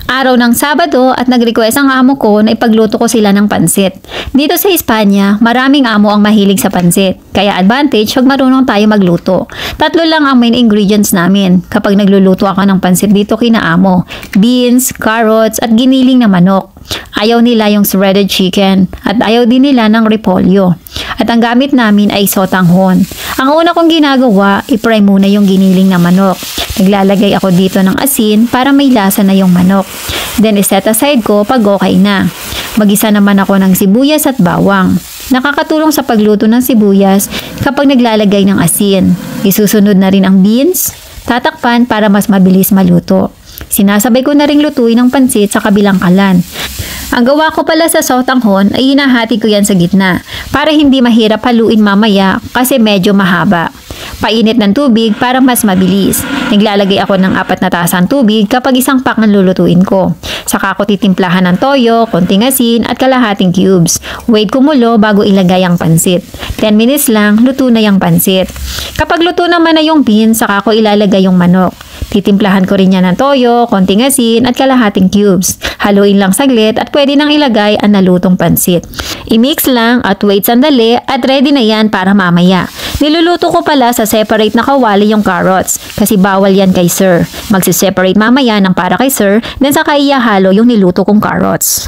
Araw ng Sabado at nag-request ang amo ko na ipagluto ko sila ng pansit. Dito sa Espanya, maraming amo ang mahilig sa pansit. Kaya advantage pag marunong tayo magluto. 3 lang ang main ingredients namin kapag nagluluto ako ng pansit dito kina amo. Beans, carrots at giniling na manok. Ayaw nila yung shredded chicken at ayaw din nila ng repolyo. At ang gamit namin ay sotanghon. Ang una kong ginagawa, i-fry muna yung giniling na manok. Naglalagay ako dito ng asin para may lasa na yung manok. Then iset aside ko pag okay na. Magisa naman ako ng sibuyas at bawang. Nakakatulong sa pagluto ng sibuyas kapag naglalagay ng asin. Isusunod na rin ang beans, tatakpan para mas mabilis maluto. Sinasabay ko na ring lutuin ng pansit sa kabilang kalan. Ang gawa ko pala sa sotanghon ay hinahati ko yan sa gitna para hindi mahirap haluin mamaya kasi medyo mahaba. Painit ng tubig para mas mabilis. Naglalagay ako ng 4 na tasang tubig kapag isang pack ang lulutuin ko. Saka ko titimplahan ng toyo, konting asin at kalahating cubes. Wait kumulo bago ilagay ang pansit. 10 minutes lang, luto na yung pansit. Kapag luto naman na yung beans, saka ko ilalagay yung manok. Titimplahan ko rin yan ng toyo, konting asin at kalahating cubes. Haluin lang saglit at pwede nang ilagay ang nalutong pansit. I-mix lang at wait sandali at ready na yan para mamaya. Niluluto ko pala sa separate na kawali yung carrots kasi bawal yan kay sir. Magsiseparate mamaya ng para kay sir then saka ihahalo yung niluto kong carrots.